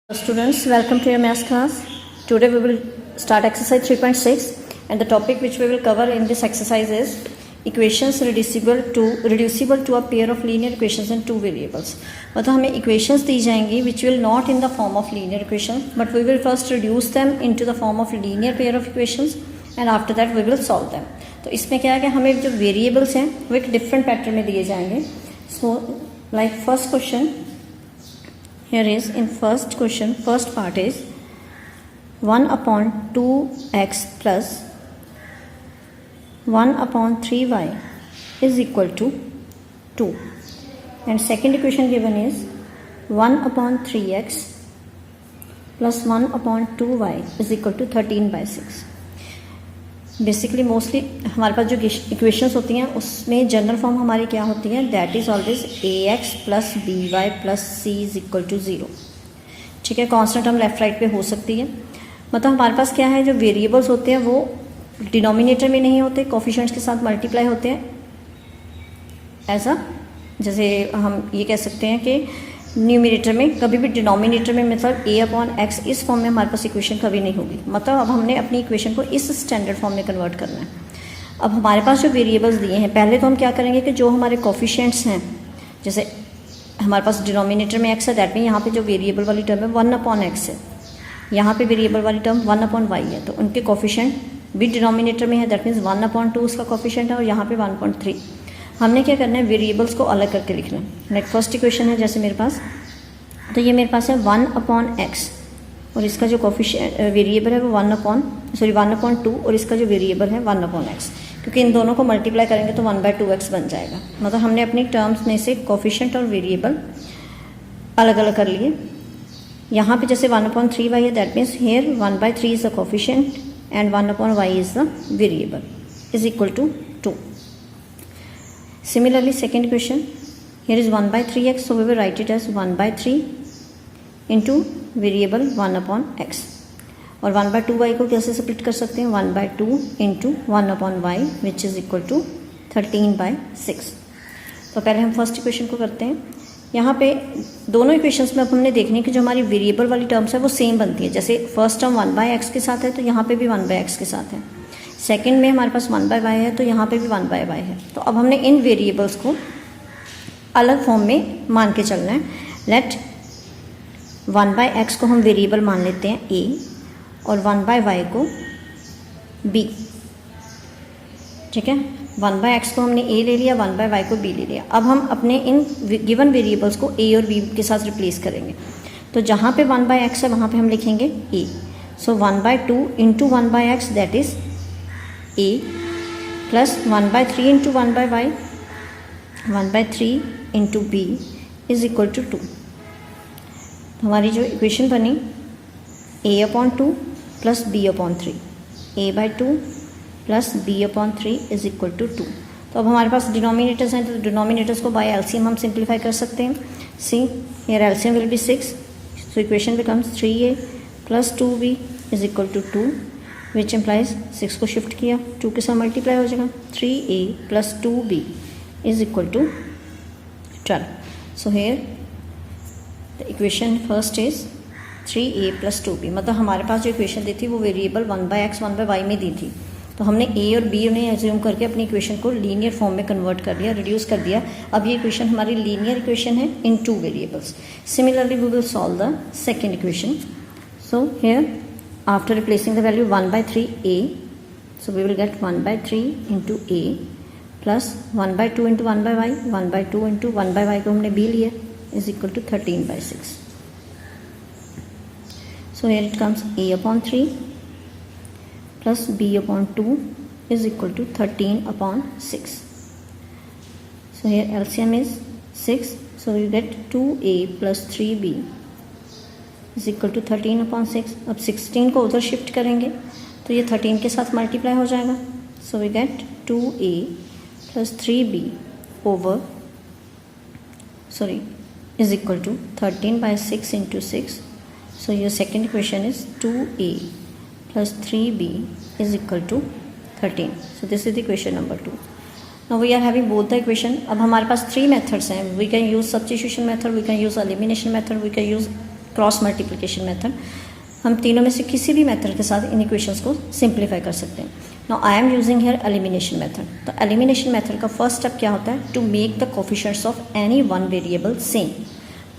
Students, welcome to your maths class. Today we will start exercise 3.6 and the topic which we will cover in this exercise is equations reducible to a pair of linear equations and two variables. मतलब हमें equations दी जाएंगी which will not in the form of linear equations but we will first reduce them into the form of linear pair of equations and after that we will solve them. तो इसमें क्या है कि हमें जो variables हैं वो एक different pattern में दिए जाएंगे. So like first question. Here is in first question, first part is 1 upon 2x plus 1 upon 3y is equal to 2. And second equation given is 1 upon 3x plus 1 upon 2y is equal to 13 by 6. Basically mostly हमारे पास जो equations होती हैं उसमें general form हमारी क्या होती है, that is always A X plus B Y plus C is equal to 0. ठीक है, कांस्टेंट हम लेफ्ट राइट पे हो सकती है. मतलब हमारे पास क्या है, जो वेरिएबल्स होते हैं वो डिनोमिनेटर में नहीं होते, कोफिशिएंट्स के साथ मल्टीप्लाई होते हैं. ऐसा जैसे हम ये कह सकते हैं कि न्यूमिनेटर में कभी भी डिनोमिनेटर में मतलब a अपॉन एक्स इस फॉर्म में हमारे पास इक्वेशन कभी नहीं होगी. मतलब अब हमने अपनी इक्वेशन को इस स्टैंडर्ड फॉर्म में कन्वर्ट करना है. अब हमारे पास जो वेरिएबल्स दिए हैं, पहले तो हम क्या करेंगे कि जो हमारे कोफिशिएंट्स हैं, जैसे हमारे पास डिनोमिनेटर में x है, दैट मीन यहाँ पे जो वेरिएबल वाली टर्म है 1 अपॉन एक्स है, यहाँ पे वेरिएबल वाली टर्म 1 अपॉन वाई है, तो उनके कोफिशिएंट भी डिनोमिनेटर में है, दैट मीन्स 1 अपॉन 2 उसका कोफिशिएंट है और यहाँ पे 1.3. हमने क्या करना है, वेरिएबल्स को अलग करके लिखना है. लाइक फर्स्ट इक्वेशन है जैसे मेरे पास, तो ये मेरे पास है 1 अपॉन एक्स और इसका जो कोफिशिएंट वेरिएबल है वो 1 अपॉन 2 और इसका जो वेरिएबल है 1 अपॉन एक्स, क्योंकि इन दोनों को मल्टीप्लाई करेंगे तो 1/2x बन जाएगा. मतलब हमने अपनी टर्म्स में से कोफिशिएंट और वेरिएबल अलग अलग कर लिए. यहाँ पे जैसे 1/3y है, that means here 1/3 is the coefficient and 1/y is the variable is equal to 2. Similarly, second question, here is 1/3x, so we will write it as 1/3 into variable 1 upon x. और 1/2y को कैसे split कर सकते हैं, 1/2 into 1 upon y which is equal to 13/6. तो पहले हम first equation को करते हैं. यहाँ पे दोनों इक्वेशंस में अब हमने देखने की जो हमारी वेरिएबल वाली टर्म्स है वो सेम बनती है. जैसे फर्स्ट टर्म 1/x के साथ है तो यहाँ पे भी 1/x के साथ है. सेकेंड में हमारे पास 1/y है तो यहाँ पे भी 1/y है. तो अब हमने इन वेरिएबल्स को अलग फॉर्म में मान के चलना है. लेट 1/x को हम वेरिएबल मान लेते हैं a और 1/y को b. ठीक है, 1/x को हमने a ले लिया, 1/y को b ले लिया. अब हम अपने इन गिवन वेरिएबल्स को a और b के साथ रिप्लेस करेंगे. तो जहाँ पे 1/x है वहाँ पे हम लिखेंगे a. So 1/2 into 1/x that is a plus 1/3 into 1/y 1/3 into b is equal to 2. हमारी जो इक्वेशन बनी a/2 plus b/3 a/2 plus b/3 is equal to 2. तो अब हमारे पास डिनोमिनेटर्स हैं तो डिनोमिनेटर्स को बाय एलसीएम हम सिंप्लीफाई कर सकते हैं. See here LCM will be 6, so equation becomes 3a plus 2b is equal to 2 which implies 6 को शिफ्ट किया 2 के साथ मल्टीप्लाई हो जाएगा 3a plus 2b is equal to 12. So here the equation first is 3a plus 2b. मतलब हमारे पास जो equation दी थी वो वेरिएबल 1/x 1/y में दी थी, तो हमने a और b में एज्यूम करके अपनी इक्वेशन को लीनियर फॉर्म में कन्वर्ट कर दिया, रिड्यूस कर दिया. अब ये इक्वेशन हमारी लीनियर इक्वेशन है in two variables. Similarly we will solve the second equation. So here after replacing the value 1/3a, so we will get 1/3 into a plus 1/2 into 1/y 1/2 into 1/y को हमने b लिया is equal to 13/6. So here it comes a/3 plus b/2 is equal to 13/6. So here LCM is 6, so we get 2a plus 3b is equal to 13/6. अब 16 को उधर shift करेंगे तो ये 13 के साथ मल्टीप्लाई हो जाएगा. So we get 2a plus 3b over is equal to 13/6 into 6. So your second equation is 2a plus 3b is equal to 13. So this is the equation number 2. Now we are having both the equation. अब हमारे पास 3 methods हैं. We can use substitution method, we can use elimination method, we can use cross multiplication method, हम तीनों में से किसी भी मेथड के साथ इन इक्वेशंस को सिंप्लीफाई कर सकते हैं. Now I am using here elimination method. तो एलिमिनेशन मेथड का फर्स्ट स्टेप क्या होता है? To make the coefficients of any one variable same.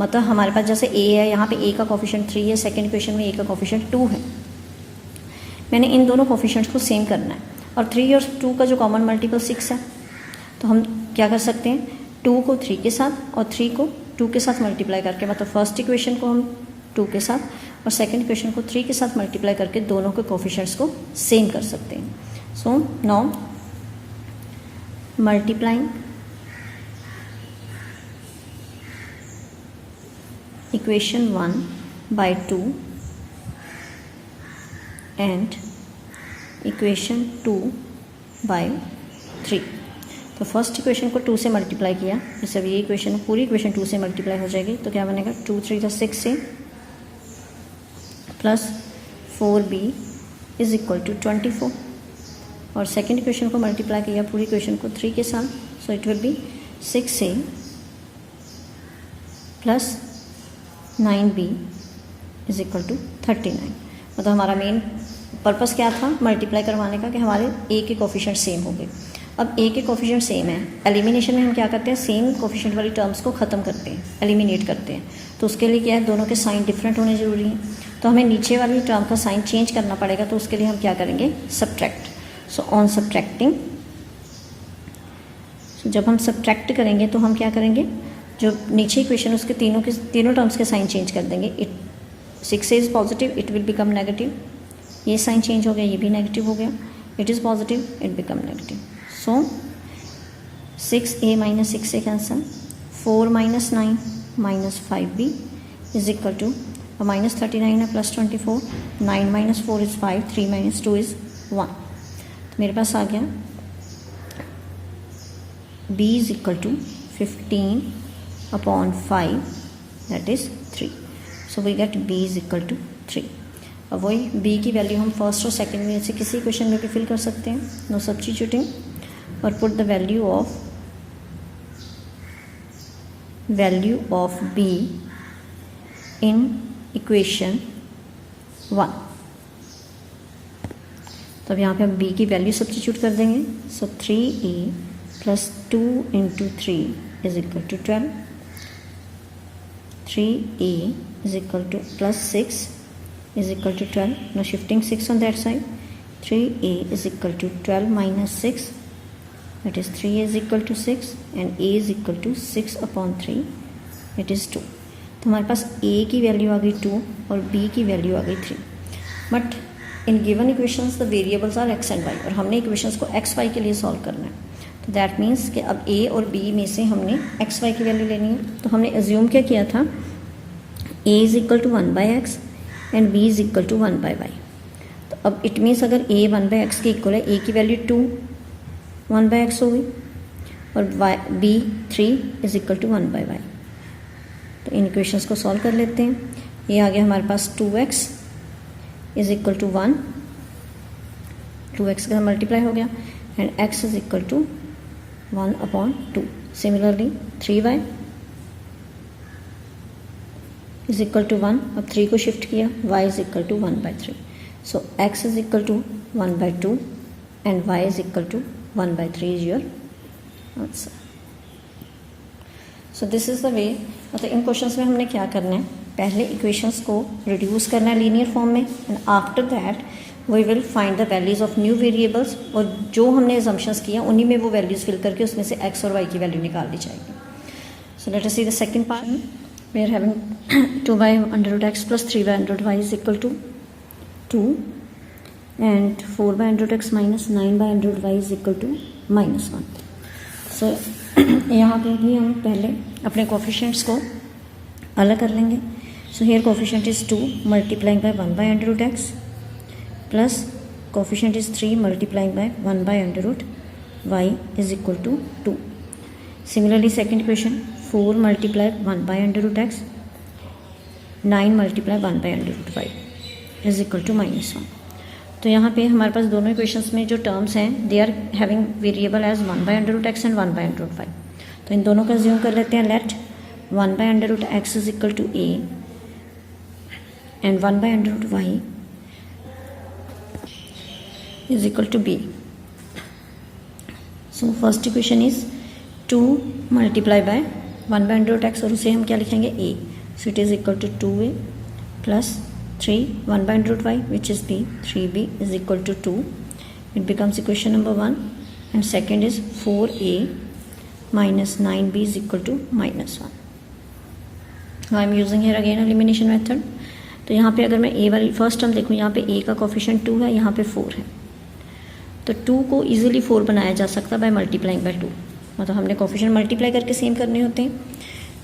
मतलब हमारे पास जैसे a है, यहाँ पे a का कोफिशिएंट 3 है, सेकेंड इक्वेशन में a का कोफिशिएंट 2 है. मैंने इन दोनों कोफिशिएंट्स को सेम करना है और 3 और 2 का जो कॉमन मल्टीपल 6 है. तो हम क्या कर सकते हैं? 2 को 3 के साथ और 3 को 2 के साथ मल्टीप्लाई करके, मतलब फर्स्ट इक्वेशन को हम 2 के साथ और सेकेंड इक्वेशन को 3 के साथ मल्टीप्लाई करके दोनों के कोफिशिएंट्स को सेम कर सकते हैं. So now multiplying equation 1 by 2 and equation 2 by 3. तो फर्स्ट इक्वेशन को 2 से मल्टीप्लाई किया, जैसे अब ये इक्वेशन पूरी इक्वेशन 2 से मल्टीप्लाई हो जाएगी. तो क्या बनेगा? 2 3 = 6 से plus 4b is equal to 24. और सेकेंड इक्वेशन को मल्टीप्लाई किया पूरी इक्वेशन को 3 के साथ. So it will be 6a plus 9b is equal to 39. मतलब हमारा मेन पर्पस क्या था? मल्टीप्लाई करवाने का, कि हमारे a के कोफिशिएंट सेम हो गए. अब a के कोफिशिएंट सेम है. एलिमिनेशन में हम क्या करते हैं? सेम कोफिशिएंट वाली टर्म्स को ख़त्म करते हैं, एलिमिनेट करते हैं. तो उसके लिए क्या है? दोनों के साइन डिफरेंट होने ज़रूरी हैं. तो हमें नीचे वाली टर्म का साइन चेंज करना पड़ेगा. तो उसके लिए हम क्या करेंगे? सब्ट्रैक्ट. सो ऑन सब्ट्रैक्टिंग, जब हम सब्ट्रैक्ट करेंगे तो हम क्या करेंगे? जो नीचे इक्वेशन उसके तीनों टर्म्स के साइन चेंज कर देंगे. 6a is positive, it will become negative. ये साइन चेंज हो गया, ये भी नेगेटिव हो गया. It is positive, it become negative. So 6a minus 6a cancel, 4 minus 9 minus 5b is equal to minus 39 है plus 24. 9 minus 4 is 5, 3 minus 2 is 1. तो मेरे पास आ गया b is equal to 15/5 that is 3. So we gate b is equal to 3. अब वही b की value हम फर्स्ट और सेकंड में से किसी क्वेश्चन में भी फिल कर सकते हैं. नो सब्स्टिट्यूटिंग, और put the value of b in equation 1. तो अब यहाँ पे हम b की वैल्यू सब्स्टिट्यूट कर देंगे. So 3a plus 2 into 3 is equal to 12. 3a is equal to plus 6 is equal to 12. Now shifting 6 on that side, 3a is equal to 12 minus 6, that is 3a is equal to 6 and a is equal to 6/3, it is 2. तो हमारे पास a की value आ गई 2 और b की value आ गई 3. But in given equations the variables are x and y, और हमने इक्वेशंस को x y के लिए सॉल्व करना है. तो दैट मीन्स कि अब a और b में से हमने x y की वैल्यू लेनी है. तो हमने एज्यूम क्या किया था? a is equal to 1/x and b is equal to 1/y. तो अब इट मीन्स अगर a 1/x के इक्वल है, a की वैल्यू 2 1/x हो गई और b 3 is equal to 1/y. तो इन इक्वेशंस को सॉल्व कर लेते हैं. ये आ गया हमारे पास 2x is equal to 1, 2x का मल्टीप्लाई हो गया and x is equal to 1/2. Similarly 3y is equal to 1. अब 3 को शिफ्ट किया, y is equal to 1/3. So x is equal to 1/2 and y is equal to 1/3 is your answer. So this is the way. मतलब इन questions में हमने क्या करना है? पहले इक्वेशंस को रिड्यूस करना है लीनियर फॉर्म में and after that we will find the values of new variables, और जो हमने एजम्पशंस किया उन्हीं में वो वैल्यूज़ फिल करके उसमें से x और y की वैल्यू निकाल ली जाएगी. So let us see the second part. We are having 2/√x plus 3/√y is equal to 2 and 4/√x minus 9/√y is equal to -1. So यहाँ पे भी हम पहले अपने कोफिशिएंट्स को अलग कर लेंगे. So here coefficient is 2 multiplying by 1/√x plus coefficient is 3 multiplying by 1/√y is equal to 2. Similarly second equation, 4 multiply 1/√x, 9 multiply 1/√y is equal to -1. तो यहाँ पे हमारे पास दोनों इक्वेशंस में जो टर्म्स हैं they are having variable as 1/√x and 1/√y. तो इन दोनों का अज्यूम कर लेते हैं. Let 1/√x is equal to a and 1 by under root y is equal to b. So first equation is 2 multiply by 1 by under root x और उसे हम क्या लिखेंगे a. So it is equal to 2a plus 3 1 by under root y which is b. 3b is equal to 2. It becomes equation number 1 and second is 4a minus 9b is equal to minus 1. Now I am using here again elimination method. तो यहाँ पे अगर मैं a वाली first term देखूँ, यहाँ पे a का कोफिशिएंट 2 है, यहाँ पे 4 है, तो 2 को इजीली 4 बनाया जा सकता है बाय मल्टीप्लाइंग बाय 2. मतलब हमने कोफिशिएंट मल्टीप्लाई करके सेम करने होते हैं.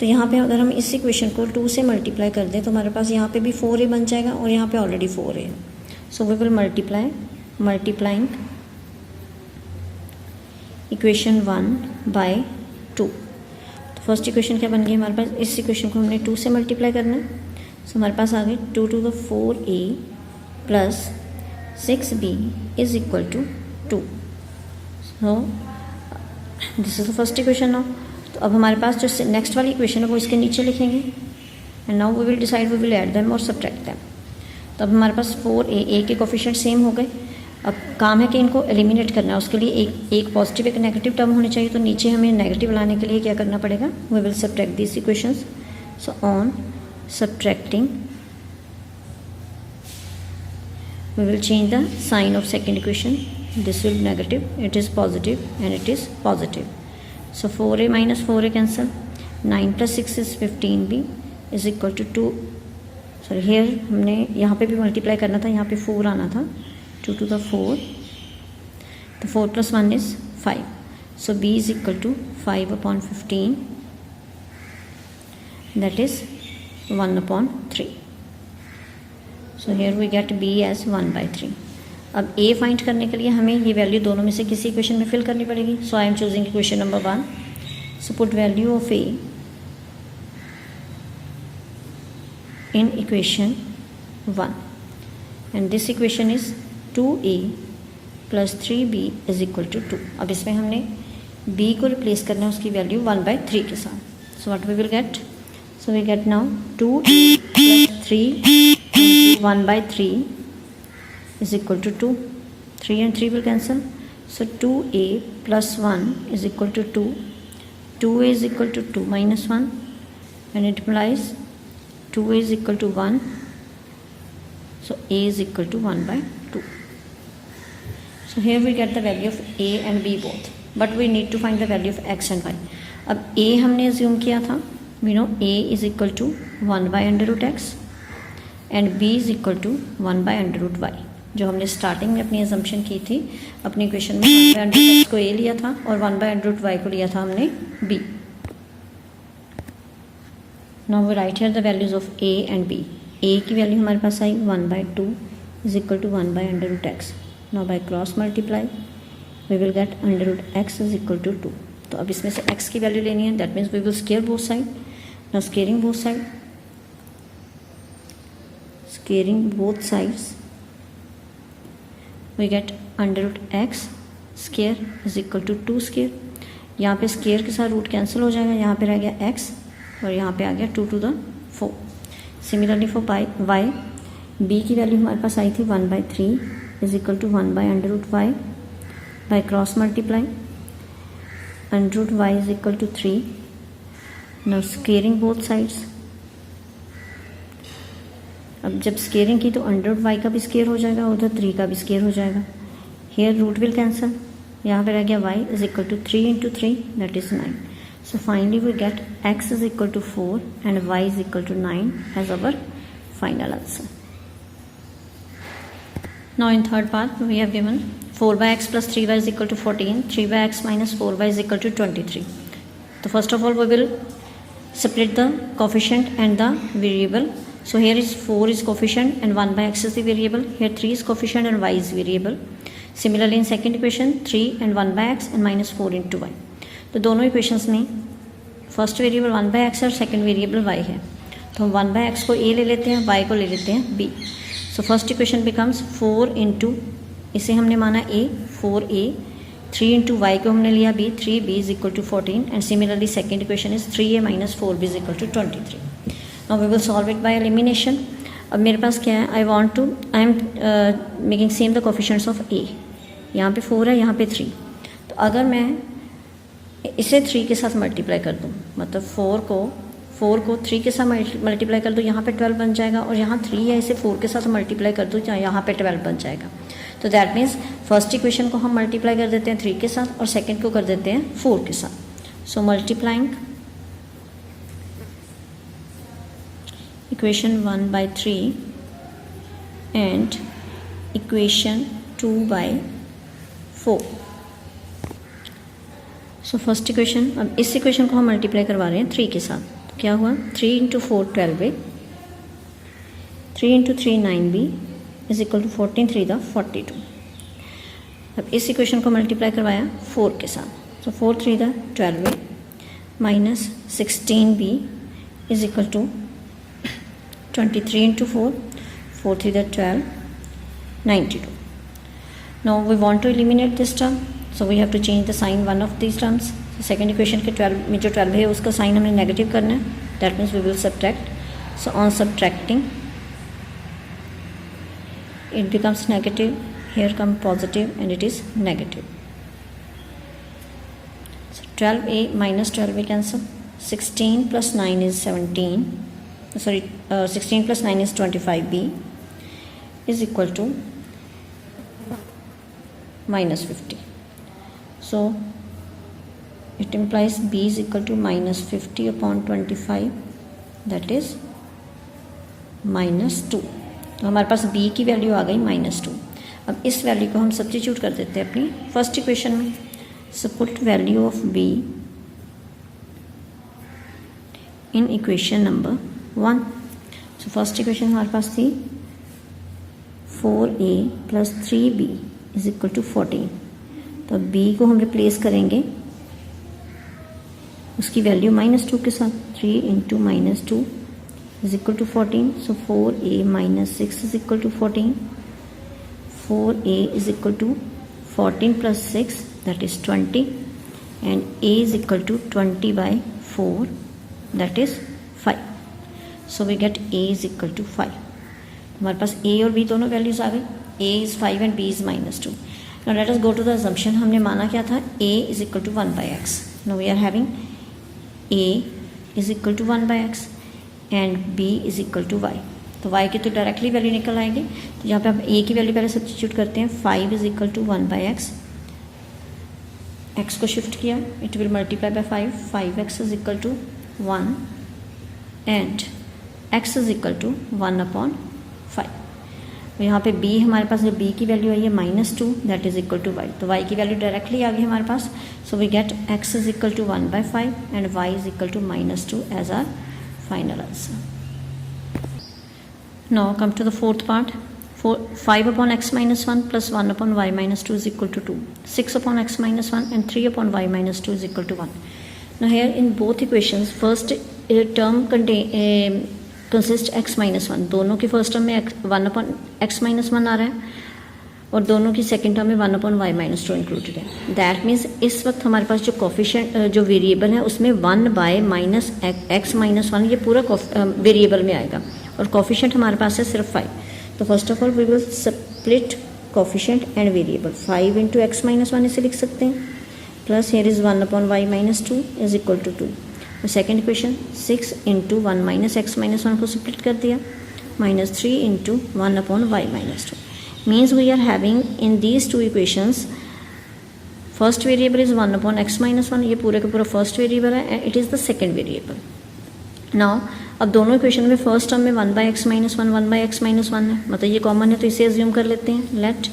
तो यहाँ पे अगर हम इस इक्वेशन को 2 से मल्टीप्लाई कर दें तो हमारे पास यहाँ पे भी 4a बन जाएगा और यहाँ पे ऑलरेडी 4a है. So we will multiplying equation 1 by 2. तो फर्स्ट इक्वेशन क्या बन गई हमारे पास, इस इक्वेशन को हमने 2 से मल्टीप्लाई करना है. सो हमारे पास आ गई 2 to the 4a plus 6b is equal to 2. So this is the first equation. Now तो अब हमारे पास जो नेक्स्ट वाली इक्वेशन है वो इसके नीचे लिखेंगे and now we will decide we will add them और सब्ट्रैक्ट देम. तो अब हमारे पास 4a के कोफिशिएंट सेम हो गए. अब काम है कि इनको एलिमिनेट करना है. उसके लिए एक पॉजिटिव एक नेगेटिव टर्म होनी चाहिए. तो नीचे हमें नेगेटिव लाने के लिए क्या करना पड़ेगा, we will subtract this equations. So on subtracting we will change the sign of second equation. This will be negative, it is positive and it is positive. So 4a minus 4a cancel. 9 plus 6 is 15b is equal to 2. Sorry, here हमने यहाँ पे भी multiply करना था, यहाँ पे 4 आना था. 2 to the 4. तो 4 plus 1 is 5. So b is equal to 5 upon 15. That is 1 upon 3. So here we get b as 1 by 3. अब a फाइंड करने के लिए हमें ये वैल्यू दोनों में से किसी इक्वेशन में फिल करनी पड़ेगी. So I am choosing equation number 1. So put value of a in equation 1 and this equation is 2a plus 3b is equal to 2. अब इसमें हमने b को रिप्लेस करना है उसकी वैल्यू 1 by 3 के साथ. So what we will get, so we get now 2a plus 3 1 by 3 is equal to 2. 3 and 3 will cancel. So 2a plus 1 is equal to 2. 2a is equal to 2 minus 1 and it implies 2a is equal to 1. So a is equal to 1 by 2. So here we get the value of a and b both. But we need to find the value of x and y. अब a हमने assume किया था. We know a is equal to 1 by under root x. And b is equal to 1 by under root Y. जो हमने starting में अपनी assumption की थी अपनी इक्वेशन में 1 बाई अंडर रूट एक्स को a लिया था और 1 बाई अंडर रूट वाई को लिया था हमने b. Now we write here the values of a and b. a की वैल्यू हमारे पास आई 1 by 2 is equal to 1 by under root x. Now by cross multiply we will get under root x is equal to 2. तो अब इसमें से x की value लेनी है. That means we will square both side. Now squaring both side, scaling both sides we get under root x square is equal to 2 square. यहाँ पे square के साथ रूट कैंसिल हो जाएगा. यहाँ पे रह गया x और यहाँ पे आ गया 2 to the 4. Similarly for y, b की वैल्यू हमारे पास आई थी 1 by 3 is equal to 1 by under root y. By cross multiply under root y is equal to 3. now scaling both sides. अब जब स्केयरिंग की तो अंडर रूट वाई का भी स्केयर हो जाएगा और उधर 3 का भी स्केयर हो जाएगा. Here root will cancel. यहाँ पे रह गया y is equal to 3 into 3 that is 9. So finally we get x is equal to 4 and y is equal to 9 as our final answer. Now in third part we have given 4 by x plus 3y is equal to 14. 3 by x minus 4y is equal to 23. So first of all we will split the coefficient and the variable. So here is 4 is coefficient and 1 by x is the variable. Here 3 is coefficient and y is variable. Similarly in second equation 3 and 1 by x and minus 4 into y. तो दोनों equations में first variable 1 by x है और second variable y है. तो हम 1 by x को a ले लेते हैं, y को ले लेते हैं b. सो फर्स्ट इक्वेशन बिकम्स 4 इंटू, इसे हमने माना a 4a, 3 इंटू y को हमने लिया b, 3b is equal to 14 and similarly second equation is 3a minus 4b is equal to 23. Now we will solve it by elimination. अब मेरे पास क्या है, I am making same the coefficients of a. यहाँ पे 4 है, यहाँ पे 3। तो अगर मैं इसे 3 के साथ मल्टीप्लाई कर दूँ, मतलब 4 को 3 के साथ मल्टीप्लाई कर दूँ, यहाँ पे 12 बन जाएगा, और यहाँ 3 है, इसे 4 के साथ मल्टीप्लाई कर दूँ, यहाँ पे 12 बन जाएगा। तो दैट मीन्स फर्स्ट इक्वेशन को हम मल्टीप्लाई कर देते हैं 3 के साथ, और सेकंड को कर देते हैं 4 के साथ। So multiplying equation 1 by 3 and equation 2 by 4। So first equation, अब इस इक्वेशन को हम मल्टीप्लाई करवा रहे हैं 3 के साथ। तो क्या हुआ, 3 × 4 12a, 3 × 3 9b is equal to 14 3 × 42। अब इस इक्वेशन को मल्टीप्लाई करवाया 4 के साथ। तो 4 3 × 12a minus 16b is equal to 23 × 4, 4 3 × 12, 92. Now we want to eliminate this term, so we have to change the sign one of these terms. So second equation के 12 में जो 12 है उसका साइन हमने नेगेटिव करना है, that means we will subtract. So on subtracting it becomes negative, here come positive and it is negative. So 12a minus 12a cancel, 16 plus 9 is 17, 16 plus 9 is 25b is equal to minus 50. So it implies b is equal to minus 50 upon 25, that is minus 2. तो हमारे पास b की value आ गई minus 2। अब इस value को हम substitute कर देते हैं अपनी फर्स्ट इक्वेशन में। सो put value of b in equation number 1। So first equation हमारे पास थी 4a plus 3b is equal to 14। तो b को हम रिप्लेस करेंगे उसकी वैल्यू -2 के साथ, 3 × -2 is equal to 14। So 4a - 6 is equal to 14। 4a is equal to 14 + 6 that is 20 and a is equal to 20/4 that is 5। So we get a is equal to 5। हमारे पास a और b दोनों values आ गई। a is 5 and b is -2। Now let us go to the assumption. हमने माना क्या था, a is equal to 1/x। Now we are having a is equal to 1/x and b is equal to y। तो y की तो directly value निकल आएगी। तो यहाँ पे आप a की वैल्यू पहले सब्स्टिट्यूट करते हैं। 5 is equal to 1/x, x को शिफ्ट किया, it will multiply by 5, 5x is equal to 1 and x is equal to 1/5। यहाँ पे b हमारे पास जो b की वैल्यू आई है -2 that is equal to y। तो y की वैल्यू डायरेक्टली आ गई हमारे पास। So we get x is equal to 1/5 and y is equal to -2 as our final answer. Now come to the fourth part. 5/x-1 plus 1/y-2 is equal to 2. 6/x-1 and 3/y-2 is equal to 1. Now here in both equations, first term consists x-1. दोनों की first term में 1/x-1 आ रहा है और दोनों की second term में 1/y-2 included है। दैट मीन्स इस वक्त हमारे पास जो कोफिशिएंट जो वेरिएबल है उसमें 1/-x-1 ये पूरा वेरिएबल में आएगा और कोफिशिएंट हमारे पास है सिर्फ 5। तो first of all we will split coefficient and variable. 5 × x-1 इसे लिख सकते हैं, plus here is 1/y-2 is equal to 2। और सेकेंड इक्वेशन 6 × 1 - x-1 को स्प्लिट कर दिया, -3 × 1/y-2 means we are having in these two equations first variable is 1/x-1, ये पूरे का पूरा फर्स्ट वेरिएबल है and it is the second variable. Now अब दोनों इक्वेशन में फर्स्ट टर्म में 1/x-1 1/x-1 है, मतलब ये कॉमन है तो इसे एज्यूम कर लेते हैं। Let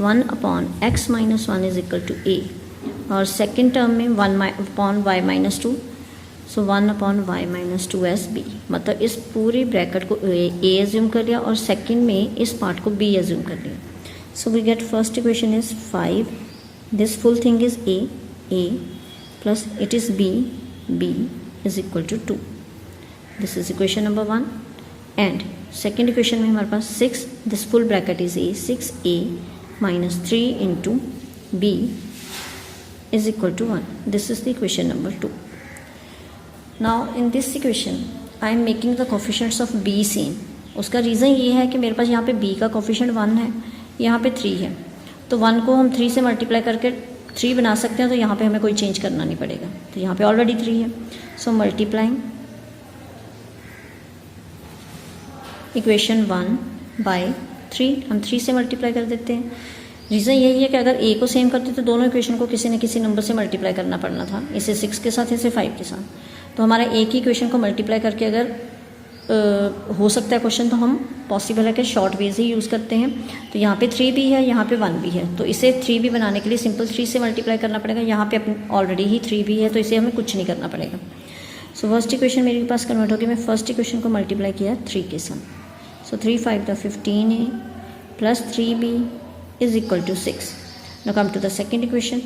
1/x-1 is equal to a और सेकेंड टर्म में 1/y-2, सो 1/y-2 एस b, मतलब इस पूरी ब्रैकेट को a एज्यूम कर लिया और सेकेंड में इस पार्ट को b एज्यूम कर लिया। So we get first equation is 5, this full thing is a plus it is b is equal to 2। This is equation number 1 and second equation में हमारे पास 6, this full bracket is a, 6a minus 3 into b is equal to 1. This is the equation number 2. Now in this equation I am making the coefficients of b same. उसका reason ये है कि मेरे पास यहाँ पे b का coefficient 1 है, यहाँ पे 3 है, तो 1 को हम 3 से मल्टीप्लाई करके 3 बना सकते हैं, तो यहाँ पे हमें कोई चेंज करना नहीं पड़ेगा, तो यहाँ पे ऑलरेडी 3 है। सो मल्टीप्लाइंग इक्वेशन 1 बाय 3, हम 3 से मल्टीप्लाई कर देते हैं। रीज़न यही है कि अगर a को सेम करते तो दोनों इक्वेशन को किसी न किसी नंबर से मल्टीप्लाई करना पड़ना था, इसे 6 के साथ, इसे 5 के साथ। तो हमारा एक ही इक्वेशन को मल्टीप्लाई करके अगर हो सकता है क्वेश्चन, तो हम पॉसिबल है कि शॉर्ट वेज ही यूज़ करते हैं। तो यहाँ पे 3 भी है, यहाँ पे 1 भी है, तो इसे 3 भी बनाने के लिए सिंपल 3 से मल्टीप्लाई करना पड़ेगा। यहाँ पे ऑलरेडी ही 3 भी है, तो इसे हमें कुछ नहीं करना पड़ेगा। सो फर्स्ट इक्वेशन मेरे पास कन्वर्ट होगी, मैं फर्स्ट इक्वेशन को मल्टीप्लाई किया 3 के साथ। सो 3 5 द 15 है plus 3b is equal to 6। Now come to the second equation,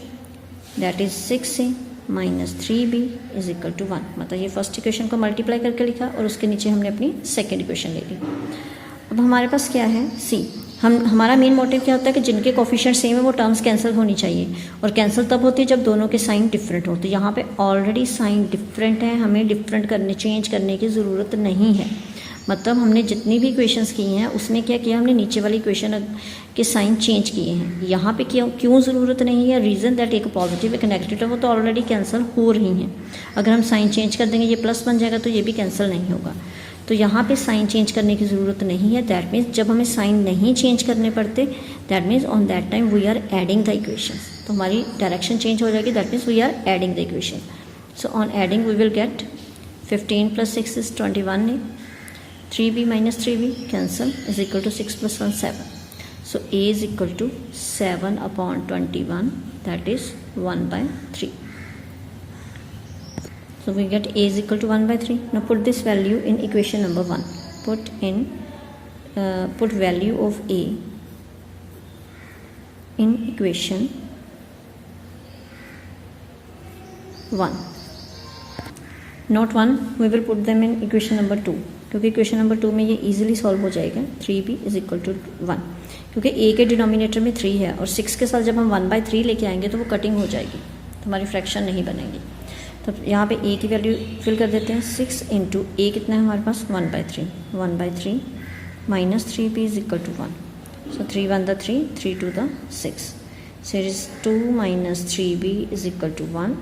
that is 6a minus 3b is equal to 1। मतलब ये फर्स्ट इक्वेशन को मल्टीप्लाई करके लिखा और उसके नीचे हमने अपनी सेकेंड इक्वेशन ले ली। अब हमारे पास क्या है, c। हमारा मेन मोटिव क्या होता है कि जिनके कोफिशिएंट सेम है वो टर्म्स कैंसिल होनी चाहिए, और कैंसिल तब होती है जब दोनों के साइन डिफरेंट हो। तो यहाँ पे ऑलरेडी साइन डिफरेंट है, हमें डिफरेंट चेंज करने की ज़रूरत नहीं है। मतलब हमने जितनी भी इक्वेशंस की हैं उसमें क्या किया, हमने नीचे वाली इक्वेशन के साइन चेंज किए हैं। यहाँ पे क्यों ज़रूरत नहीं है, रीज़न दैट एक पॉजिटिव एक नेगेटिव है, वो तो ऑलरेडी कैंसिल हो रही हैं। अगर हम साइन चेंज कर देंगे, ये प्लस बन जाएगा, तो ये भी कैंसिल नहीं होगा। तो यहाँ पे साइन चेंज करने की ज़रूरत नहीं है। दैट मीन्स जब हमें साइन नहीं चेंज करने पड़ते, that means on that time we are adding the equation. तो हमारी डायरेक्शन चेंज हो जाएगी, that means we are adding the equation. So on adding we will get 15 plus 6 is 21 है, 3b minus 3b cancel is equal to 6 plus 1 7. So a is equal to 7 upon 21, that is 1 by 3. So we get a is equal to 1 by 3. Now put this value in equation number 1. Put value of a in equation 1. Not 1, we will put them in equation number 2. क्योंकि equation number 2 में ये easily solve हो जाएगा। 3b is equal to 1, क्योंकि a के denominator में 3 है और 6 के साथ जब हम 1 by 3 लेके आएंगे तो वो कटिंग हो जाएगी, तो हमारी फ्रैक्शन नहीं बनेगी। तो यहाँ पे a की वैल्यू फिल कर देते हैं। 6 इंटू a कितना है हमारे पास, 1 by 3, 1 by 3 minus 3b is equal to 1। So 3 1 the 3, 3 2 the 6, so it is 2 minus 3b is equal to 1,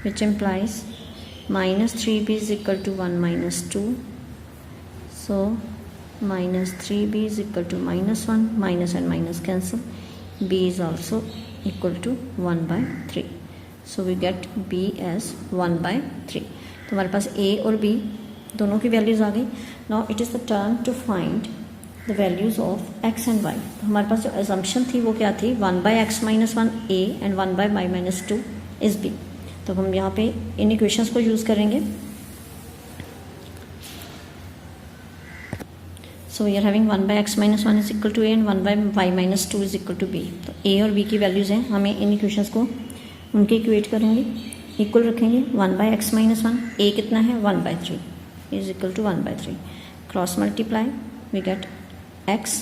which implies minus 3b is equal to 1 minus 2. So minus 3b is equal to minus 1, minus and minus cancel, b is also equal to 1 by 3. So we get b as 1 by 3. तो हमारे पास a और b दोनों की values आ गई। Now it is the turn to find the values of x and y. तो हमारे पास जो assumption थी वो क्या थी, 1 by x minus 1 a and 1 by y minus 2 is b. तो हम यहाँ पे इन इक्वेशंस को यूज़ करेंगे। So we are having 1 by x minus 1 is equal to a and 1 by y minus 2 is equal to b. तो a और b की values हैं, हमें इन इक्वेशंस को उनके इक्वेट करेंगे, इक्वल रखेंगे। 1 by x minus 1, a कितना है 1 by 3 is equal to 1 by 3. Cross multiply we get x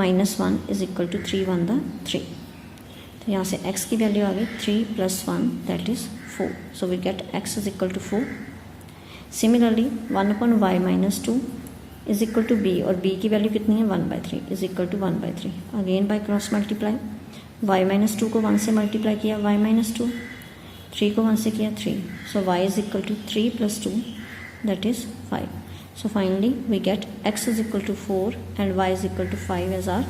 minus 1 is equal to 3 1 the 3. तो यहाँ से x की वैल्यू आ गई 3 plus 1 that is 4. So we get x is equal to 4. Similarly 1 upon y minus 2 is equal to B, और b की value कितनी है 1 by 3 is equal to 1 by 3. Again by cross multiply, y minus 2 को 1 से multiply किया, y minus 2, 3 को 1 से किया 3. So y is equal to 3 plus 2 that is 5. So finally we get x is equal to 4 and y is equal to 5 as our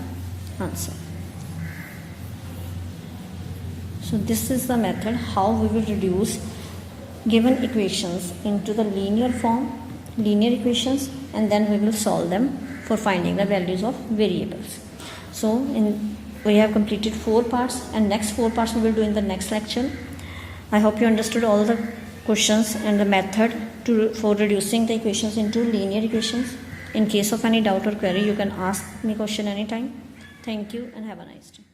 answer. So this is the method how we will reduce given equations into the linear equations, and then we will solve them for finding the values of variables. So we have completed 4 parts, and next 4 parts we will do in the next lecture. I hope you understood all the questions and the method for reducing the equations into linear equations. In case of any doubt or query, you can ask me question anytime. Thank you and have a nice day.